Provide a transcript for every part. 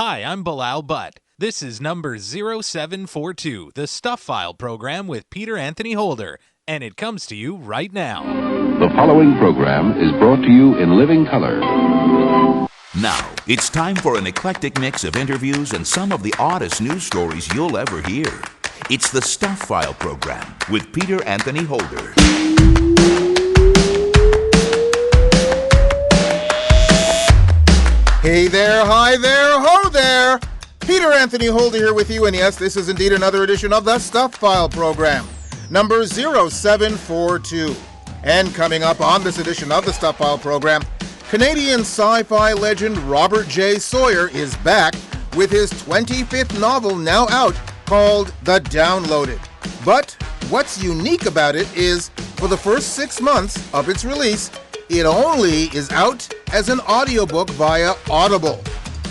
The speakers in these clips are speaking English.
Hi, I'm Bilal Butt. This is number 0742, the Stuff File program with Peter Anthony Holder, and it comes to you right now. The following program is brought to you in living color. Now, it's time for an eclectic mix of interviews and some of the oddest news stories you'll ever hear. It's the Stuff File program with Peter Anthony Holder. Hey there, hi there, ho there! Peter Anthony Holder here with you, and yes, this is indeed another edition of the Stuff File program, number 0742. And coming up on this edition of the Stuff File program, Canadian sci-fi legend Robert J. Sawyer is back with his 25th novel now out called The Downloaded. But what's unique about it is, for the first 6 months of its release, it only is out as an audiobook via Audible.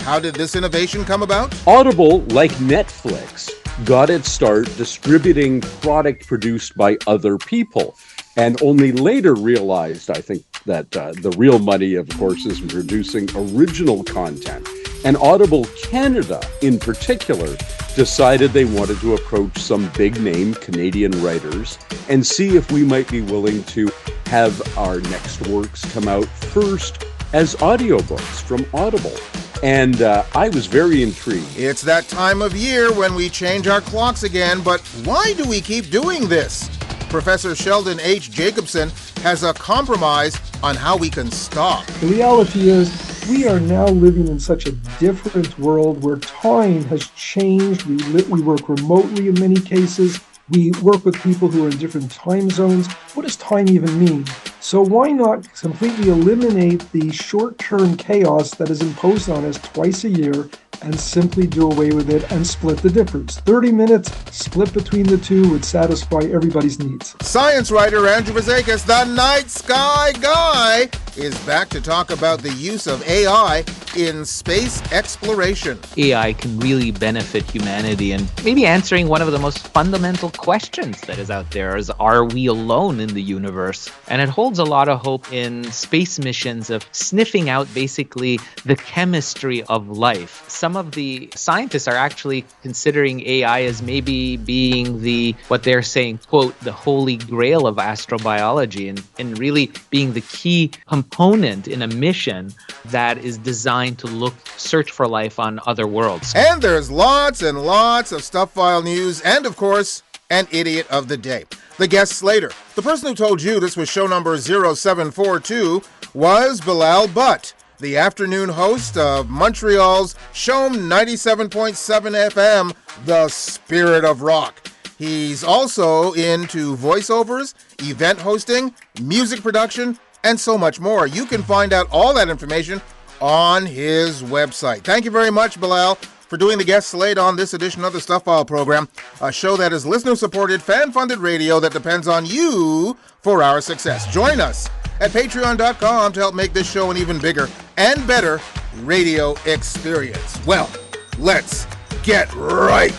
How did this innovation come about? Audible, like Netflix, got its start distributing product produced by other people, and only later realized, I think, that the real money, of course, is in producing original content. And Audible Canada, in particular, decided they wanted to approach some big-name Canadian writers and see if we might be willing to have our next works come out first as audiobooks from Audible. And I was very intrigued. It's that time of year when we change our clocks again, but why do we keep doing this? Professor Sheldon H. Jacobson has a compromise on how we can stop. The reality is we are now living in such a different world where time has changed. We work remotely in many cases. We work with people who are in different time zones. What does time even mean? So why not completely eliminate the short-term chaos that is imposed on us twice a year and simply do away with it and split the difference? 30 minutes split between the two would satisfy everybody's needs. Science writer Andrew Fazekas, the night sky guy, is back to talk about the use of AI in space exploration. AI can really benefit humanity and maybe answering one of the most fundamental questions that is out there is, are we alone in the universe? And it holds a lot of hope in space missions of sniffing out basically the chemistry of life. Some of the scientists are actually considering AI as maybe being what they're saying, quote, the holy grail of astrobiology and really being the key component in a mission that is designed to search for life on other worlds. And there's lots and lots of Stuff File news and, of course, an idiot of the day. The guest slater. The person who told you this was show number 0742 was Bilal Butt, the afternoon host of Montreal's CHOM 97.7 FM, The Spirit of Rock. He's also into voiceovers, event hosting, music production, and so much more. You can find out all that information on his website. Thank you very much, Bilal, for doing the guest slate on this edition of the Stuff File program, a show that is listener-supported, fan-funded radio that depends on you for our success. Join us at patreon.com to help make this show an even bigger and better radio experience. Well, let's get right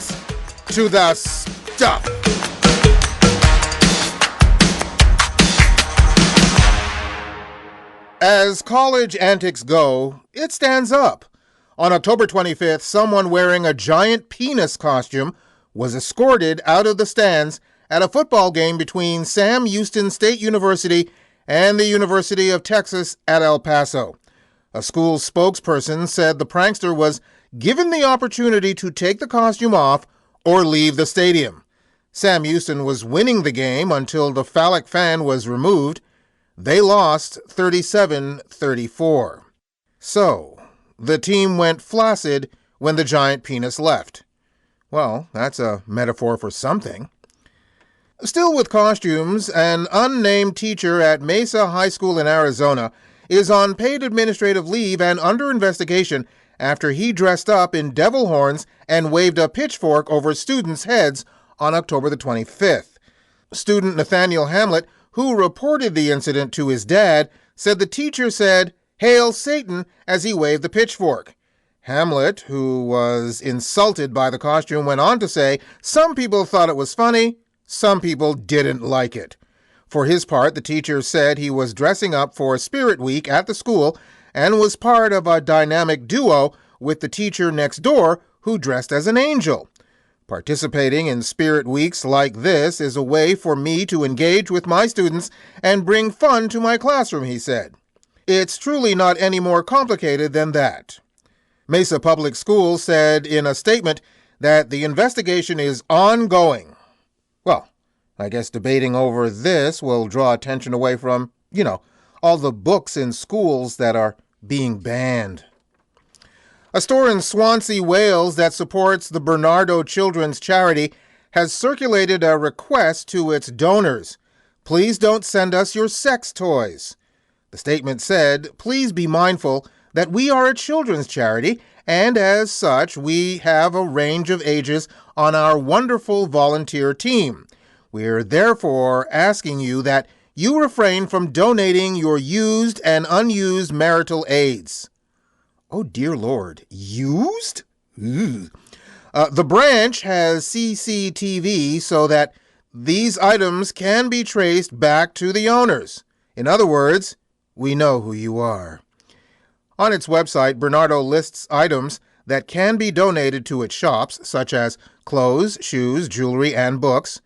to the stuff. As college antics go, it stands up. On October 25th, someone wearing a giant penis costume was escorted out of the stands at a football game between Sam Houston State University and the University of Texas at El Paso. A school spokesperson said the prankster was given the opportunity to take the costume off or leave the stadium. Sam Houston was winning the game until the phallic fan was removed. They lost 37-34. So, the team went flaccid when the giant penis left. Well, that's a metaphor for something. Still with costumes, an unnamed teacher at Mesa High School in Arizona is on paid administrative leave and under investigation after he dressed up in devil horns and waved a pitchfork over students' heads on October the 25th. Student Nathaniel Hamlet, who reported the incident to his dad, said the teacher said, "Hail Satan," as he waved the pitchfork. Hamlet, who was insulted by the costume, went on to say some people thought it was funny, some people didn't like it. For his part, the teacher said he was dressing up for Spirit Week at the school and was part of a dynamic duo with the teacher next door who dressed as an angel. Participating in spirit weeks like this is a way for me to engage with my students and bring fun to my classroom, he said. It's truly not any more complicated than that. Mesa Public Schools said in a statement that the investigation is ongoing. Well, I guess debating over this will draw attention away from, all the books in schools that are being banned. A store in Swansea, Wales that supports the Bernardo Children's Charity has circulated a request to its donors. Please don't send us your sex toys. The statement said, please be mindful that we are a children's charity, and as such, we have a range of ages on our wonderful volunteer team. We're therefore asking you that you refrain from donating your used and unused marital aids. Oh, dear Lord. Used? The branch has CCTV so that these items can be traced back to the owners. In other words, we know who you are. On its website, Bernardo lists items that can be donated to its shops, such as clothes, shoes, jewelry, and books.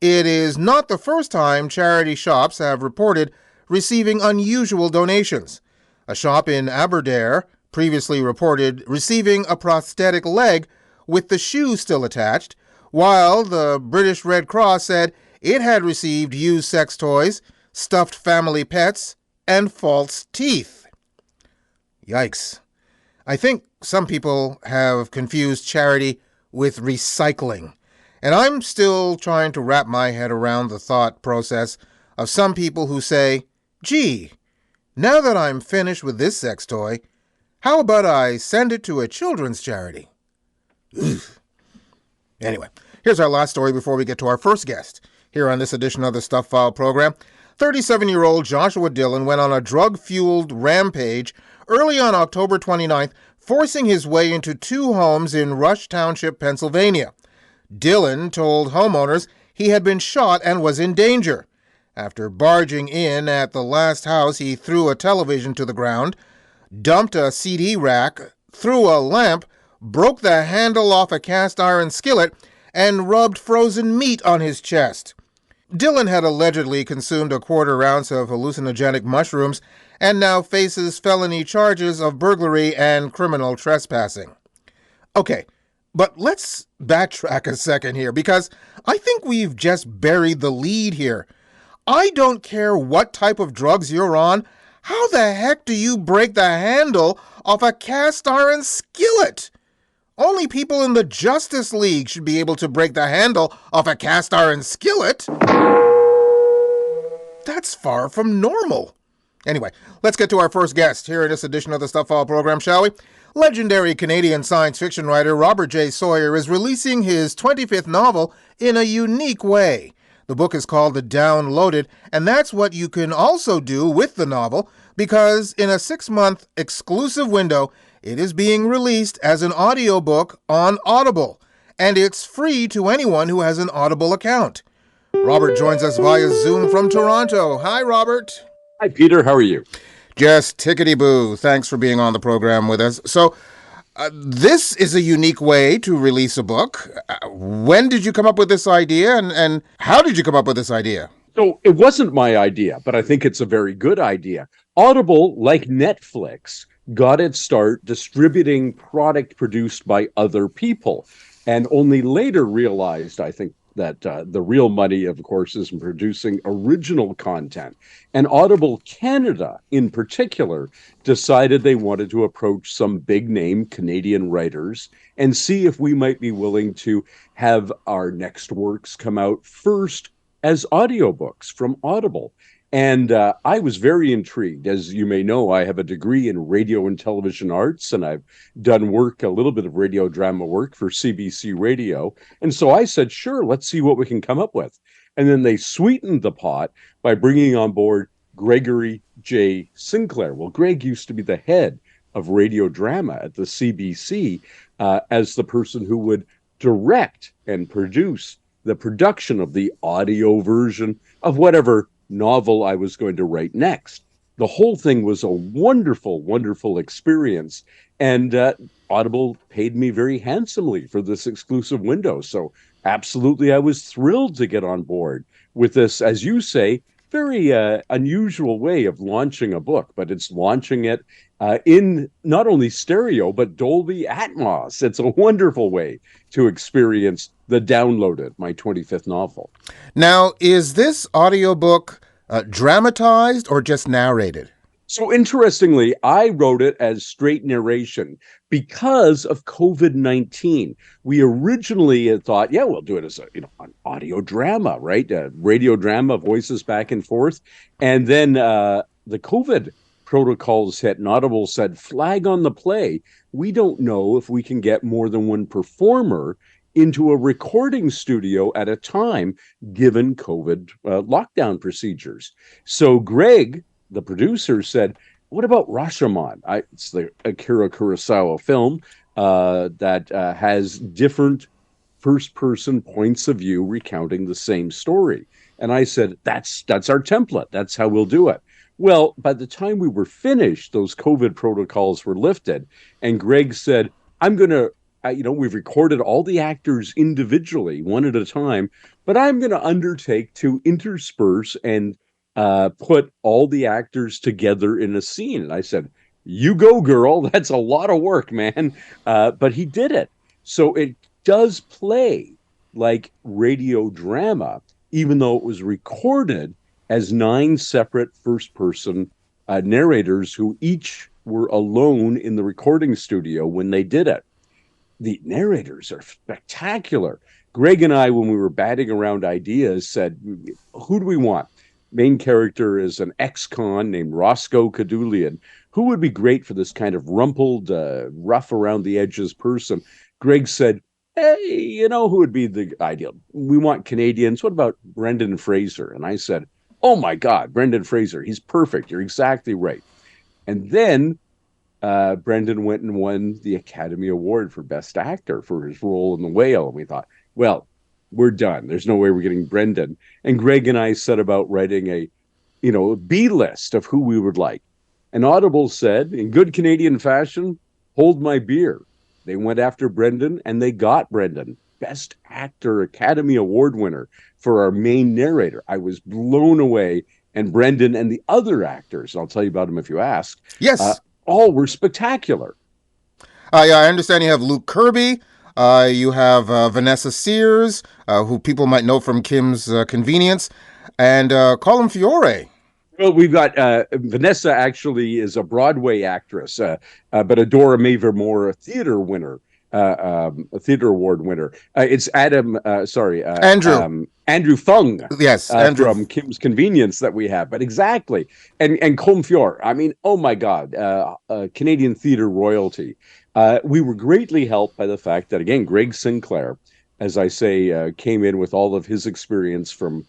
It is not the first time charity shops have reported receiving unusual donations. A shop in Aberdare previously reported receiving a prosthetic leg with the shoe still attached, while the British Red Cross said it had received used sex toys, stuffed family pets, and false teeth. Yikes. I think some people have confused charity with recycling, and I'm still trying to wrap my head around the thought process of some people who say, gee, now that I'm finished with this sex toy, how about I send it to a children's charity? Anyway, here's our last story before we get to our first guest. Here on this edition of the Stuff File program, 37-year-old Joshua Dillon went on a drug-fueled rampage early on October 29th, forcing his way into 2 homes in Rush Township, Pennsylvania. Dillon told homeowners he had been shot and was in danger. After barging in at the last house, he threw a television to the ground, dumped a CD rack, threw a lamp, broke the handle off a cast iron skillet, and rubbed frozen meat on his chest. Dillon had allegedly consumed a quarter ounce of hallucinogenic mushrooms and now faces felony charges of burglary and criminal trespassing. Okay, but let's backtrack a second here, because I think we've just buried the lead here. I don't care what type of drugs you're on. How the heck do you break the handle off a cast iron skillet? Only people in the Justice League should be able to break the handle off a cast iron skillet. That's far from normal. Anyway, let's get to our first guest here in this edition of the Stuff File program, shall we? Legendary Canadian science fiction writer Robert J. Sawyer is releasing his 25th novel in a unique way. The book is called The Downloaded, and that's what you can also do with the novel, because in a 6-month exclusive window, it is being released as an audiobook on Audible, and it's free to anyone who has an Audible account. Robert joins us via Zoom from Toronto. Hi, Robert. Hi, Peter. How are you? Just tickety-boo. Thanks for being on the program with us. So, this is a unique way to release a book. When did you come up with this idea, and how did you come up with this idea? So it wasn't my idea, but I think it's a very good idea. Audible, like Netflix, got its start distributing product produced by other people, and only later realized, I think, that the real money, of course, is in producing original content. And Audible Canada, in particular, decided they wanted to approach some big-name Canadian writers and see if we might be willing to have our next works come out first as audiobooks from Audible. And I was very intrigued. As you may know, I have a degree in radio and television arts, and I've done work, a little bit of radio drama work for CBC Radio. And so I said, sure, let's see what we can come up with. And then they sweetened the pot by bringing on board Gregory J. Sinclair. Well, Greg used to be the head of radio drama at the CBC as the person who would direct and produce the production of the audio version of whatever novel I was going to write next. The whole thing was a wonderful, wonderful experience. And Audible paid me very handsomely for this exclusive window. So absolutely, I was thrilled to get on board with this, as you say, very unusual way of launching a book, but it's launching it in not only stereo, but Dolby Atmos. It's a wonderful way to experience The Downloaded, my 25th novel. Now, is this audiobook dramatized or just narrated? So interestingly, I wrote it as straight narration because of COVID-19. We originally had thought, yeah, we'll do it as an audio drama, right? Radio drama, voices back and forth. And then the COVID protocols hit, and Audible said, flag on the play. We don't know if we can get more than one performer into a recording studio at a time, given COVID lockdown procedures. So Greg, the producer, said, what about Rashomon? It's the Akira Kurosawa film that has different first-person points of view recounting the same story. And I said, that's our template. That's how we'll do it. Well, by the time we were finished, those COVID protocols were lifted. And Greg said, I'm going to, we've recorded all the actors individually, one at a time, but I'm going to undertake to intersperse and put all the actors together in a scene. And I said, you go, girl. That's a lot of work, man. But he did it. So it does play like radio drama, even though it was recorded as 9 separate first-person narrators who each were alone in the recording studio when they did it. The narrators are spectacular. Greg and I, when we were batting around ideas, said, who do we want? Main character is an ex-con named Roscoe Kadulian. Who would be great for this kind of rumpled, rough around the edges person? Greg said, hey, who would be the ideal? We want Canadians. What about Brendan Fraser? And I said, oh my God, Brendan Fraser. He's perfect. You're exactly right. And then Brendan went and won the Academy Award for Best Actor for his role in The Whale. And we thought, well, we're done. There's no way we're getting Brendan. And Greg and I set about writing a B list of who we would like. And Audible said, in good Canadian fashion, hold my beer. They went after Brendan, and they got Brendan, Best Actor Academy Award winner for our main narrator. I was blown away. And Brendan and the other actors, I'll tell you about them if you ask. Yes. All were spectacular. Yeah, I understand you have Luke Kirby. You have Vanessa Sears, who people might know from Kim's Convenience, and Colin Fiore. Well, we've got Vanessa actually is a Broadway actress, but a Dora Maver-Moore theater winner, a theater award winner. It's Andrew Fung. Yes, Andrew. From Kim's Convenience that we have. But exactly. And Colin Fiore. I mean, oh my God, Canadian theater royalty. We were greatly helped by the fact that, again, Greg Sinclair, as I say, came in with all of his experience from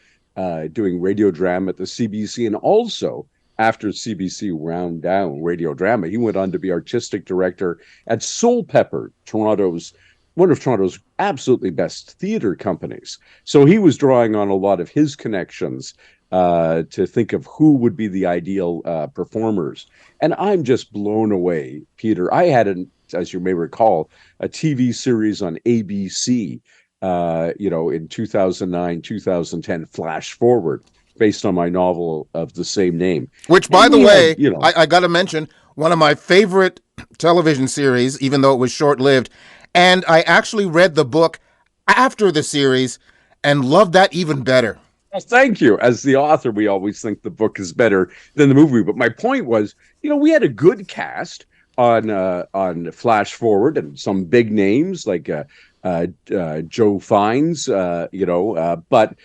doing radio drama at the CBC, and also after CBC wound down radio drama, he went on to be artistic director at Soul Pepper, one of Toronto's absolutely best theater companies. So he was drawing on a lot of his connections to think of who would be the ideal performers. And I'm just blown away, Peter. I had, as you may recall, a TV series on ABC, in 2009, 2010, Flash Forward, based on my novel of the same name. Which, by the way, I got to mention, one of my favorite television series, even though it was short-lived. And I actually read the book after the series and loved that even better. Well, thank you. As the author, we always think the book is better than the movie. But my point was, we had a good cast on Flash Forward, and some big names like Joe Fiennes, but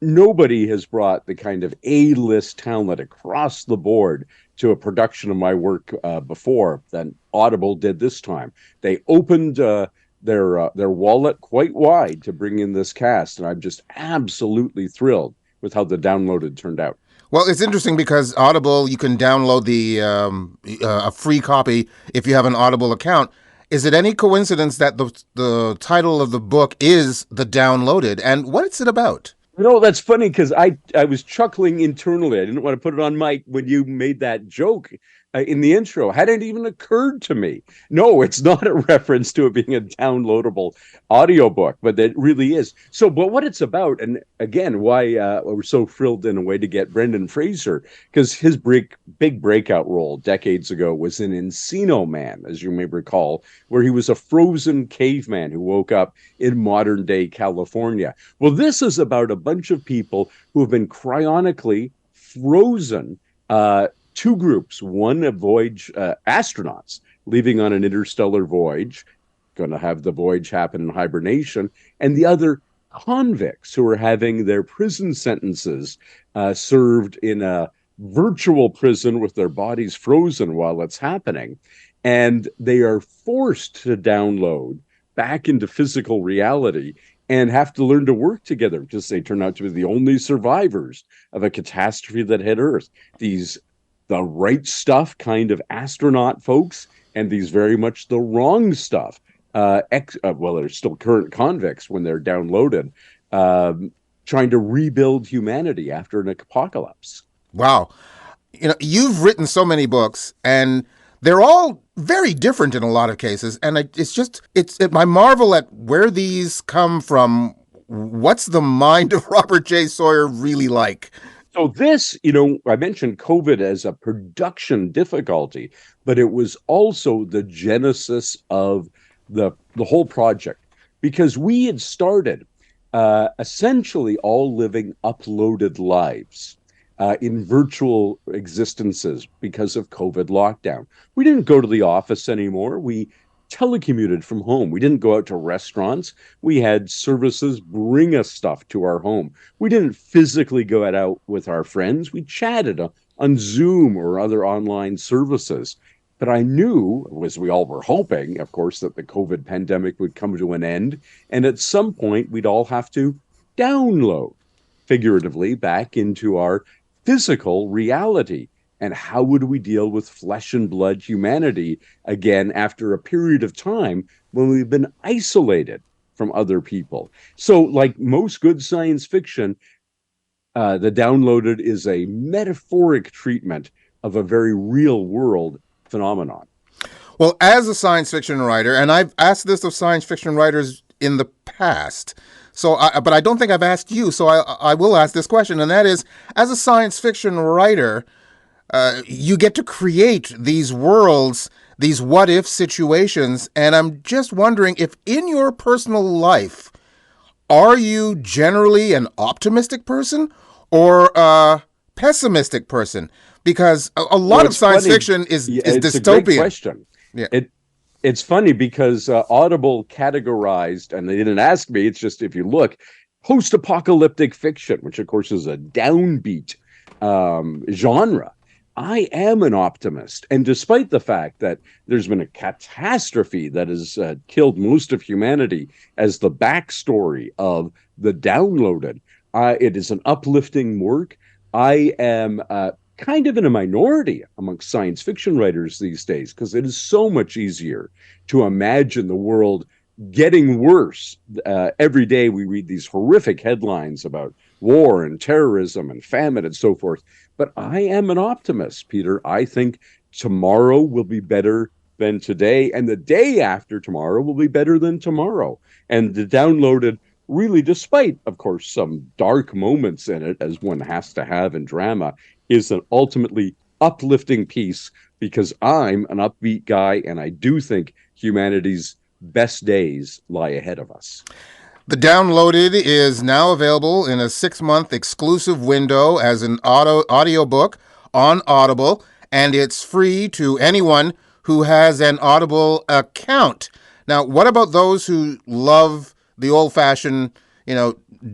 nobody has brought the kind of A-list talent across the board to a production of my work before than Audible did this time. They opened their wallet quite wide to bring in this cast, and I'm just absolutely thrilled with how The Downloaded turned out. Well, it's interesting because Audible, you can download a free copy if you have an Audible account. Is it any coincidence that the title of the book is The Downloaded, and what is it about? That's funny because I was chuckling internally. I didn't want to put it on mic when you made that joke in the intro hadn't even occurred to me. No, it's not a reference to it being a downloadable audiobook, but it really is. So, but what it's about, and again, why we're so thrilled in a way to get Brendan Fraser, because his big breakout role decades ago was in Encino Man, as you may recall, where he was a frozen caveman who woke up in modern day California. Well, this is about a bunch of people who have been cryonically frozen, two groups, one a voyage astronauts leaving on an interstellar voyage, going to have the voyage happen in hibernation, and the other convicts who are having their prison sentences served in a virtual prison with their bodies frozen while it's happening. And they are forced to download back into physical reality and have to learn to work together because they turn out to be the only survivors of a catastrophe that hit Earth. The right stuff kind of astronaut folks, and these very much the wrong stuff. They're still current convicts when they're downloaded, trying to rebuild humanity after an apocalypse. Wow. You've written so many books, and they're all very different in a lot of cases. And I marvel at where these come from. What's the mind of Robert J. Sawyer really like? So this, I mentioned COVID as a production difficulty, but it was also the genesis of the whole project, because we had started essentially all living uploaded lives in virtual existences because of COVID lockdown. We didn't go to the office anymore. We telecommuted from home. We didn't go out to restaurants. We had services bring us stuff to our home. We didn't physically go out with our friends. We chatted on Zoom or other online services. But I knew, as we all were hoping, of course, that the COVID pandemic would come to an end. And at some point, we'd all have to download, figuratively, back into our physical reality. And how would we deal with flesh and blood humanity again after a period of time when we've been isolated from other people? So, like most good science fiction, The Downloaded is a metaphoric treatment of a very real world phenomenon. Well, as a science fiction writer, and I've asked this of science fiction writers in the past, but I don't think I've asked you, so I will ask this question, and that is, as a science fiction writer, you get to create these worlds, these what-if situations, and I'm just wondering if in your personal life, are you generally an optimistic person or a pessimistic person? Because a lot of science fiction is dystopian. It's a great question. Yeah. It's funny because Audible categorized, and they didn't ask me, it's just if you look, post-apocalyptic fiction, which of course is a downbeat genre. I am an optimist. And despite the fact that there's been a catastrophe that has killed most of humanity as the backstory of The Downloaded, it is an uplifting work. I am kind of in a minority amongst science fiction writers these days because it is so much easier to imagine the world getting worse. Every day we read these horrific headlines about war and terrorism and famine and so forth. But I am an optimist, Peter. I think tomorrow will be better than today, and the day after tomorrow will be better than tomorrow. And The Downloaded, really, despite, of course, some dark moments in it, as one has to have in drama, is an ultimately uplifting piece because I'm an upbeat guy, and I do think humanity's best days lie ahead of us. The Downloaded is now available in a 6-month exclusive window as an audiobook on Audible, and it's free to anyone who has an Audible account. Now, what about those who love the old-fashioned,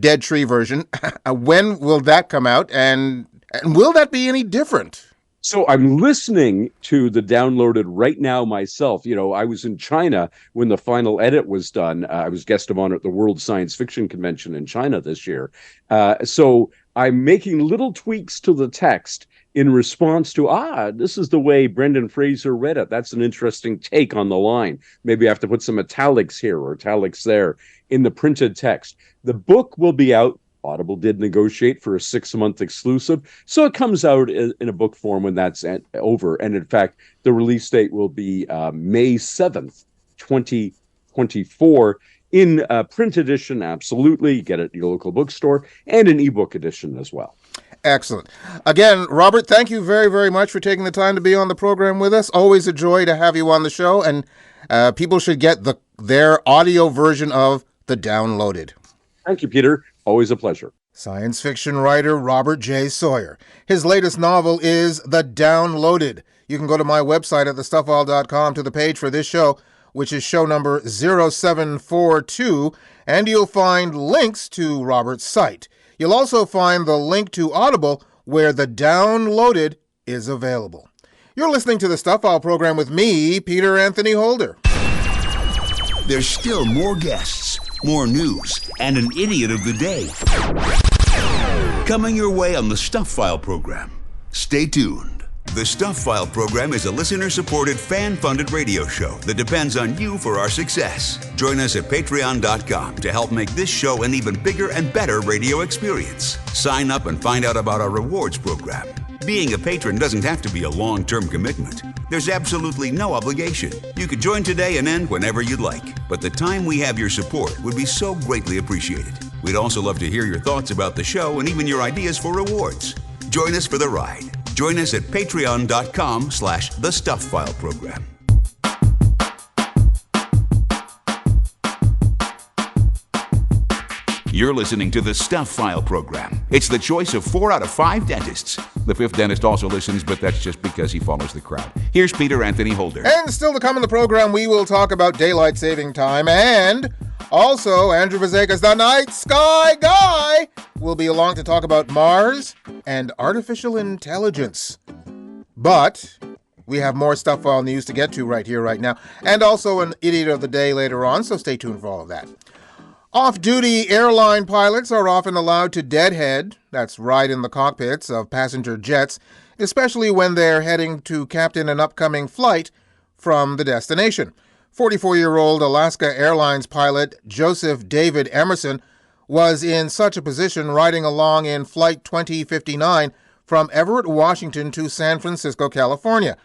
Dead Tree version? When will that come out, and will that be any different? So I'm listening to The Downloaded right now myself. I was in China when the final edit was done. I was guest of honor at the World Science Fiction Convention in China this year. So I'm making little tweaks to the text in response to, this is the way Brendan Fraser read it. That's an interesting take on the line. Maybe I have to put some italics here or italics there in the printed text. The book will be out Audible did negotiate for a 6-month exclusive, so it comes out in a book form when that's over. And in fact, the release date will be May 7th, 2024. In print edition, absolutely. Get it at your local bookstore, and an ebook edition as well. Excellent. Again, Robert, thank you very, very much for taking the time to be on the program with us. Always a joy to have you on the show, and people should get their audio version of The Downloaded. Thank you, Peter. Always a pleasure. Science fiction writer Robert J. Sawyer. His latest novel is The Downloaded. You can go to my website at thestuffwall.com to the page for this show, which is show number 0742, and you'll find links to Robert's site. You'll also find the link to Audible, where The Downloaded is available. You're listening to the Stuff File program with me, Peter Anthony Holder. There's still more guests, more news, and an idiot of the day coming your way on the Stuff File program. Stay tuned. The Stuff File program is a listener-supported, fan-funded radio show that depends on you for our success. Join us at patreon.com to help make this show an even bigger and better radio experience. Sign up and find out about our rewards program. Being a patron doesn't have to be a long-term commitment. There's absolutely no obligation. You could join today and end whenever you'd like. But the time we have your support would be so greatly appreciated. We'd also love to hear your thoughts about the show and even your ideas for rewards. Join us for the ride. Join us at patreon.com/The Stuff File program. You're listening to the Stuff File program. It's the choice of 4 out of 5 dentists. The 5th dentist also listens, but that's just because he follows the crowd. Here's Peter Anthony Holder. And still to come in the program, we will talk about daylight saving time, and also Andrew Fazekas, the night sky guy, will be along to talk about Mars and artificial intelligence. But we have more Stuff File news to get to right here, right now, and also an idiot of the day later on, so stay tuned for all of that. Off-duty airline pilots are often allowed to deadhead, that's ride in the cockpits of passenger jets, especially when they're heading to captain an upcoming flight from the destination. 44-year-old Alaska Airlines pilot Joseph David Emerson was in such a position riding along in Flight 2059 from Everett, Washington to San Francisco, California.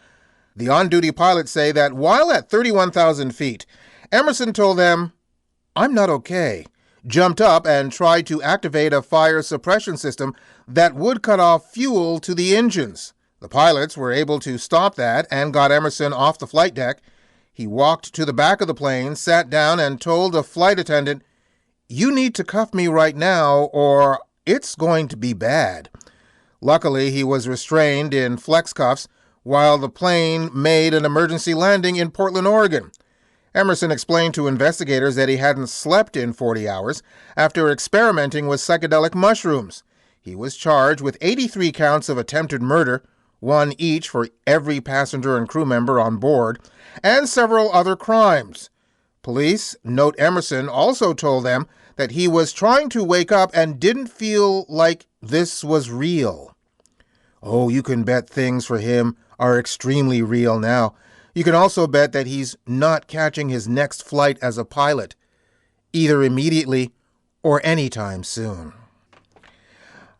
The on-duty pilots say that while at 31,000 feet, Emerson told them, "I'm not okay," jumped up and tried to activate a fire suppression system that would cut off fuel to the engines. The pilots were able to stop that and got Emerson off the flight deck. He walked to the back of the plane, sat down, and told a flight attendant, "You need to cuff me right now or it's going to be bad." Luckily, he was restrained in flex cuffs while the plane made an emergency landing in Portland, Oregon. Emerson explained to investigators that he hadn't slept in 40 hours after experimenting with psychedelic mushrooms. He was charged with 83 counts of attempted murder, 1 each for every passenger and crew member on board, and several other crimes. Police note Emerson also told them that he was trying to wake up and didn't feel like this was real. Oh, you can bet things for him are extremely real now. You can also bet that he's not catching his next flight as a pilot, either immediately or anytime soon.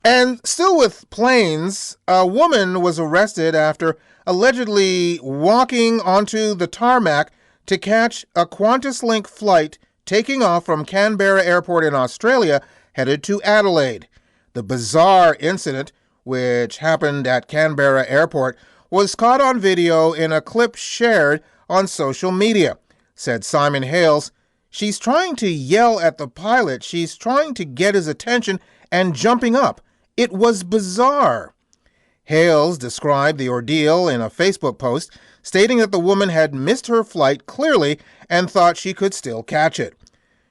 And still with planes, a woman was arrested after allegedly walking onto the tarmac to catch a QantasLink flight taking off from Canberra Airport in Australia, headed to Adelaide. The bizarre incident, which happened at Canberra Airport, was caught on video in a clip shared on social media. Said Simon Hales, "She's trying to yell at the pilot. She's trying to get his attention and jumping up. It was bizarre." Hales described the ordeal in a Facebook post, stating that the woman had missed her flight clearly and thought she could still catch it.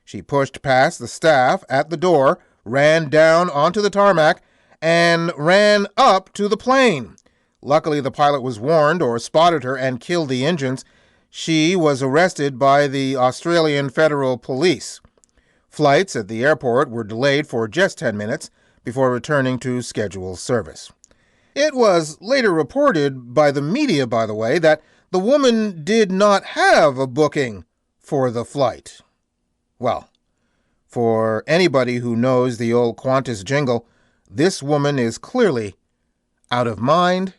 She pushed past the staff at the door, ran down onto the tarmac, and ran up to the plane. Luckily, the pilot was warned or spotted her and killed the engines. She was arrested by the Australian Federal Police. Flights at the airport were delayed for just 10 minutes before returning to scheduled service. It was later reported by the media, by the way, that the woman did not have a booking for the flight. Well, For anybody who knows the old Qantas jingle, this woman is clearly out of mind,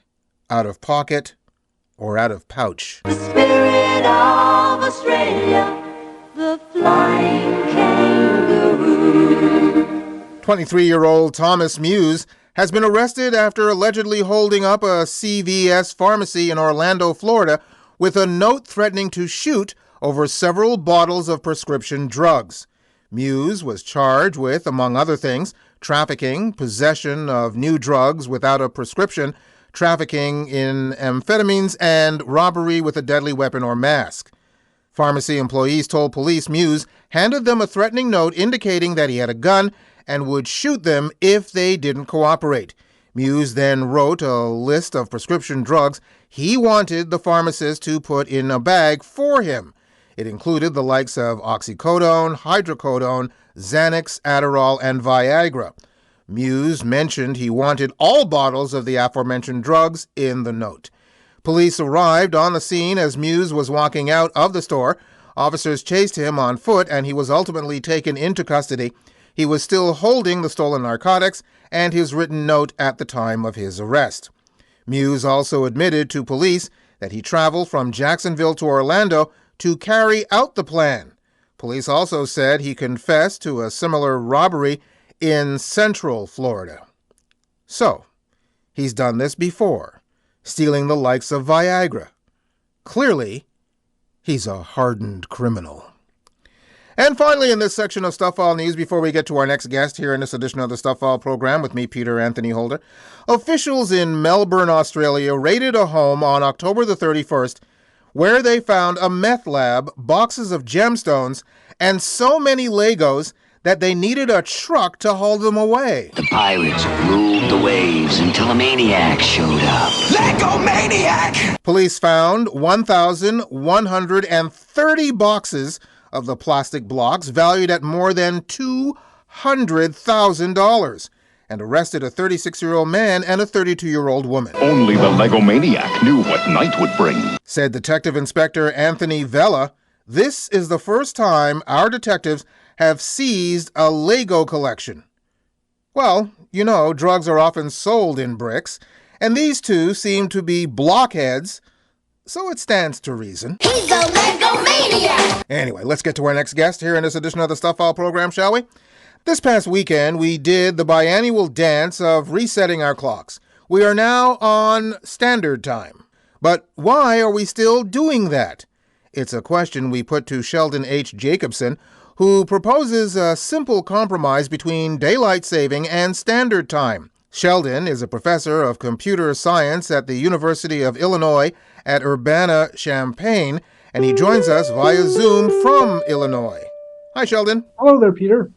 out of pocket, or out of pouch. The spirit of Australia, the flying kangaroo. 23-year-old Thomas Muse has been arrested after allegedly holding up a CVS pharmacy in Orlando, Florida, with a note threatening to shoot over several bottles of prescription drugs. Muse was charged with, among other things, trafficking, possession of new drugs without a prescription, trafficking in amphetamines, and robbery with a deadly weapon or mask. Pharmacy employees told police Muse handed them a threatening note indicating that he had a gun and would shoot them if they didn't cooperate. Muse then wrote a list of prescription drugs he wanted the pharmacist to put in a bag for him. It included the likes of oxycodone, hydrocodone, Xanax, Adderall, and Viagra. Muse mentioned he wanted all bottles of the aforementioned drugs in the note. Police arrived on the scene as Muse was walking out of the store. Officers chased him on foot, and he was ultimately taken into custody. He was still holding the stolen narcotics and his written note at the time of his arrest. Muse also admitted to police that he traveled from Jacksonville to Orlando to carry out the plan. Police also said he confessed to a similar robbery in Central Florida. So, he's done this before, stealing the likes of Viagra. Clearly, he's a hardened criminal. And finally, in this section of Stuff File News, before we get to our next guest here in this edition of the Stuff File program with me, Peter Anthony Holder, officials in Melbourne, Australia, raided a home on October the 31st where they found a meth lab, boxes of gemstones, and so many Legos that they needed a truck to haul them away. The pirates ruled the waves until a maniac showed up. Lego Maniac! Police found 1,130 boxes of the plastic blocks valued at more than $200,000 and arrested a 36-year-old man and a 32-year-old woman. Only the Lego Maniac knew what night would bring. Said Detective Inspector Anthony Vella, this is the first time our detectives have seized a Lego collection. Well, you know, drugs are often sold in bricks, and these two seem to be blockheads, so it stands to reason. He's a Lego maniac! Anyway, let's get to our next guest here in this edition of the Stuff File program, shall we? This past weekend, we did the biannual dance of resetting our clocks. We are now on standard time. But why are we still doing that? It's a question we put to Sheldon H. Jacobson, who proposes a simple compromise between daylight saving and standard time. Sheldon is a professor of computer science at the University of Illinois at Urbana-Champaign, and he joins us via Zoom from Illinois. Hi, Sheldon. Hello there, Peter.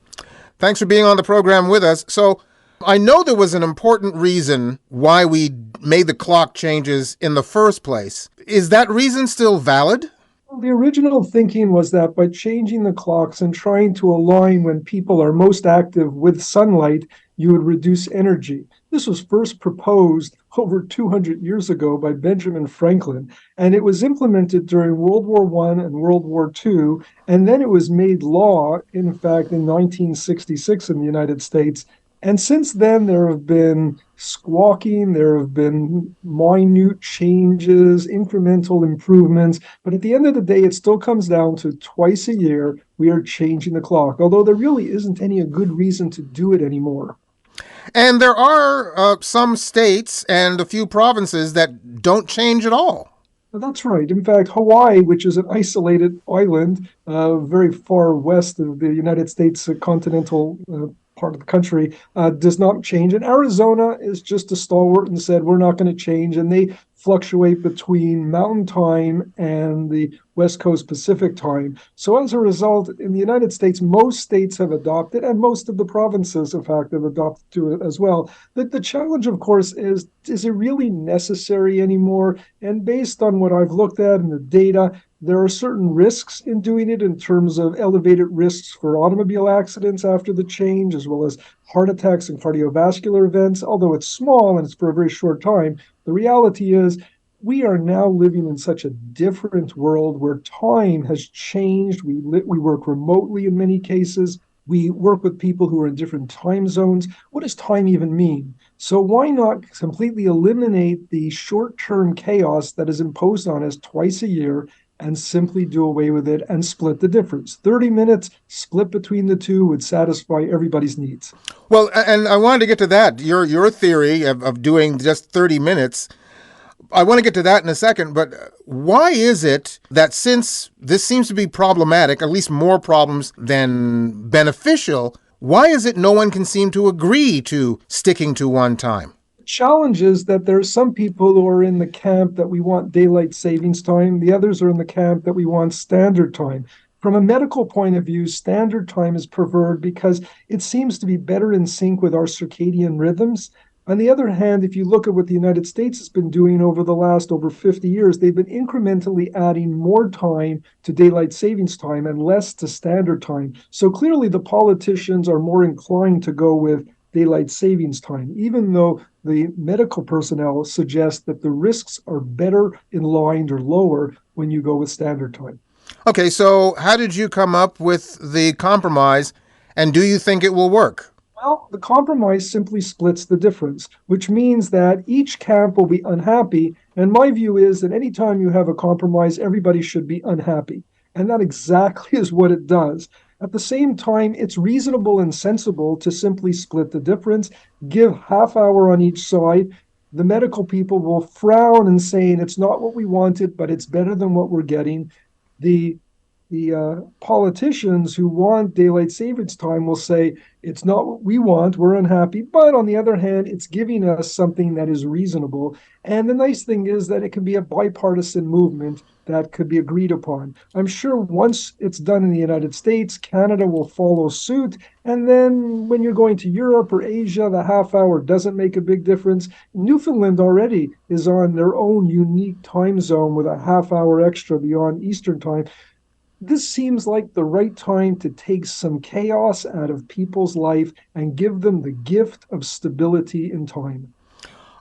Thanks for being on the program with us. So, I know there was an important reason why we made the clock changes in the first place. Is that reason still valid? Well, the original thinking was that by changing the clocks and trying to align when people are most active with sunlight, you would reduce energy. This was first proposed over 200 years ago by Benjamin Franklin, and it was implemented during World War I and World War II, and then it was made law, in fact, in 1966 in the United States. And since then, there have been squawking, there have been minute changes, incremental improvements, but at the end of the day, it still comes down to twice a year we are changing the clock, although there really isn't any good reason to do it anymore. And there are some states and a few provinces that don't change at all. That's right. In fact, Hawaii, which is an isolated island very far west of the United States continental part of the country, does not change. And Arizona is just a stalwart and said, we're not going to change. And they fluctuate between mountain time and the West Coast Pacific time. So as a result, in the United States, most states have adopted, and most of the provinces, in fact, have adopted to it as well. The challenge, of course, is it really necessary anymore? And based on what I've looked at in the data, there are certain risks in doing it in terms of elevated risks for automobile accidents after the change, as well as heart attacks and cardiovascular events. Although it's small and it's for a very short time, the reality is we are now living in such a different world where time has changed. We work remotely in many cases. We work with people who are in different time zones. What does time even mean? So why not completely eliminate the short-term chaos that is imposed on us twice a year and simply do away with it and split the difference? 30 minutes split between the two would satisfy everybody's needs. Well, and I wanted to get to that. Your theory of doing just 30 minutes. I want to get to that in a second, but why is it that since this seems to be problematic, at least more problems than beneficial, why is it no one can seem to agree to sticking to one time? The challenge is that there are some people who are in the camp that we want daylight savings time. The others are in the camp that we want standard time. From a medical point of view, standard time is preferred because it seems to be better in sync with our circadian rhythms. On the other hand, if you look at what the United States has been doing over the last over 50 years, they've been incrementally adding more time to daylight savings time and less to standard time. So clearly the politicians are more inclined to go with daylight savings time, even though the medical personnel suggest that the risks are better in line or lower when you go with standard time. Okay, so how did you come up with the compromise, and do you think it will work? Well, the compromise simply splits the difference, which means that each camp will be unhappy. And my view is that anytime you have a compromise, everybody should be unhappy. And that exactly is what it does. At the same time, it's reasonable and sensible to simply split the difference, give half hour on each side. The medical people will frown and saying it's not what we wanted, but it's better than what we're getting. The politicians who want daylight savings time will say it's not what we want, we're unhappy, but on the other hand, it's giving us something that is reasonable. And the nice thing is that it can be a bipartisan movement that could be agreed upon. I'm sure once it's done in the United States, Canada will follow suit. And then when you're going to Europe or Asia, the half hour doesn't make a big difference. Newfoundland already is on their own unique time zone with a half hour extra beyond Eastern time. This seems like the right time to take some chaos out of people's life and give them the gift of stability in time.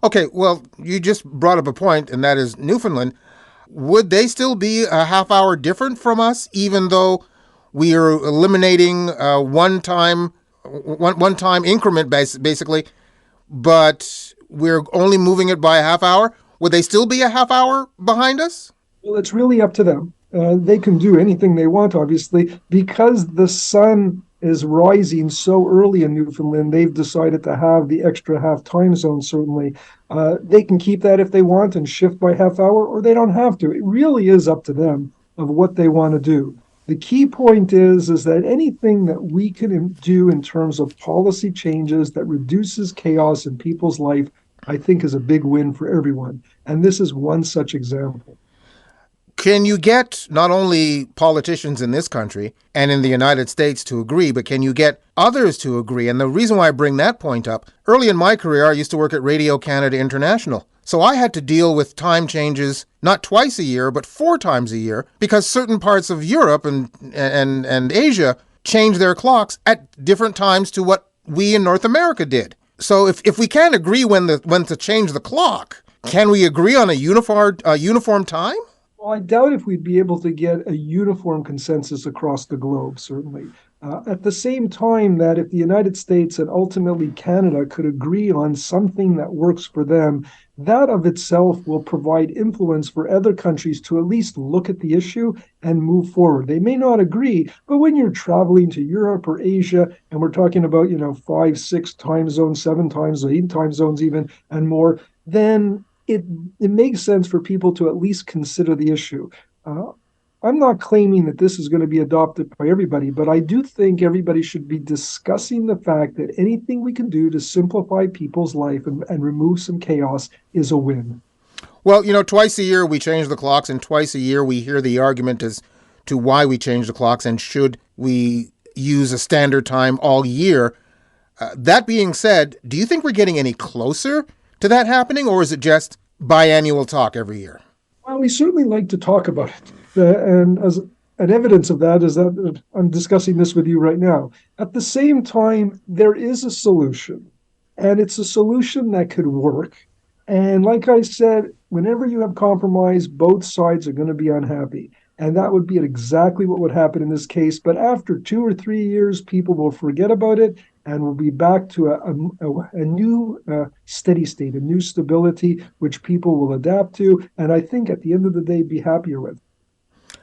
Okay, well, you just brought up a point, and that is Newfoundland. Would they still be a half hour different from us, even though we are eliminating one time increment basically, but we're only moving it by a half hour? Would they still be a half hour behind us? Well, it's really up to them. They can do anything they want, obviously. Because the sun is rising so early in Newfoundland, they've decided to have the extra half time zone, certainly. They can keep that if they want and shift by half hour, or they don't have to. It really is up to them of what they want to do. The key point is that anything that we can do in terms of policy changes that reduces chaos in people's life, I think is a big win for everyone. And this is one such example. Can you get not only politicians in this country and in the United States to agree, but can you get others to agree? And the reason why I bring that point up, early in my career, I used to work at Radio Canada International. So I had to deal with time changes not twice a year, but 4 times a year, because certain parts of Europe and Asia change their clocks at different times to what we in North America did. So if we can't agree when to change the clock, can we agree on a uniform time? Well, I doubt if we'd be able to get a uniform consensus across the globe, certainly. At the same time, that if the United States and ultimately Canada could agree on something that works for them, that of itself will provide influence for other countries to at least look at the issue and move forward. They may not agree, but when you're traveling to Europe or Asia, and we're talking about, 5, 6 time zones, 7 time zones, 8 time zones even, and more, then it makes sense for people to at least consider the issue. I'm not claiming that this is going to be adopted by everybody, but I do think everybody should be discussing the fact that anything we can do to simplify people's life and remove some chaos is a win. Well, twice a year we change the clocks, and twice a year we hear the argument as to why we change the clocks and should we use a standard time all year. That being said, do you think we're getting any closer to that happening, or is it just biannual talk every year? Well, we certainly like to talk about it. And as an evidence of that is that I'm discussing this with you right now. At the same time, there is a solution, and it's a solution that could work. And like I said, whenever you have compromise, both sides are going to be unhappy. And that would be exactly what would happen in this case. But after 2 or 3 years, people will forget about it and we'll be back to a new steady state, a new stability, which people will adapt to. And I think at the end of the day, be happier with.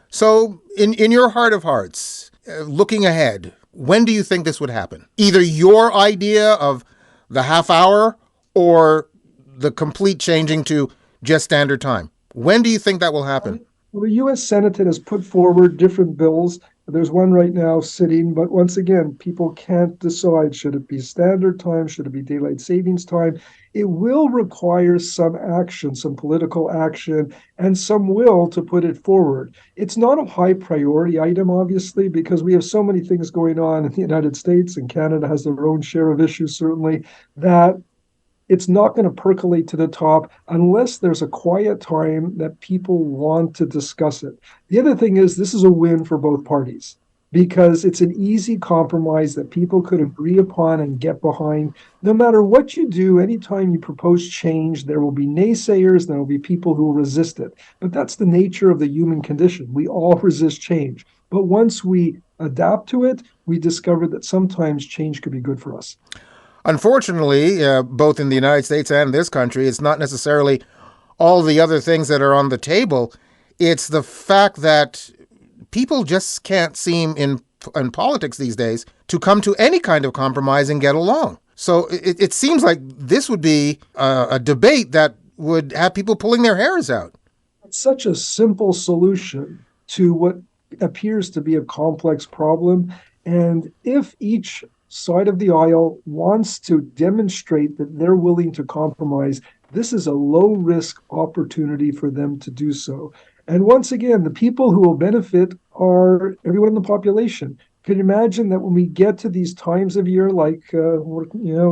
So, in your heart of hearts, looking ahead, when do you think this would happen? Either your idea of the half hour or the complete changing to just standard time. When do you think that will happen? Well, the U.S. Senate has put forward different bills. There's one right now sitting, but once again, people can't decide, should it be standard time, should it be daylight savings time? It will require some action, some political action, and some will to put it forward. It's not a high priority item, obviously, because we have so many things going on in the United States, and Canada has their own share of issues, certainly, that it's not going to percolate to the top unless there's a quiet time that people want to discuss it. The other thing is, this is a win for both parties because it's an easy compromise that people could agree upon and get behind. No matter what you do, anytime you propose change, there will be naysayers, there will be people who will resist it. But that's the nature of the human condition. We all resist change. But once we adapt to it, we discover that sometimes change could be good for us. Unfortunately, both in the United States and this country, it's not necessarily all the other things that are on the table. It's the fact that people just can't seem in politics these days to come to any kind of compromise and get along. So it seems like this would be a debate that would have people pulling their hairs out. It's such a simple solution to what appears to be a complex problem. And if each side of the aisle wants to demonstrate that they're willing to compromise, this is a low-risk opportunity for them to do so. And once again, the people who will benefit are everyone in the population. Can you imagine that when we get to these times of year, like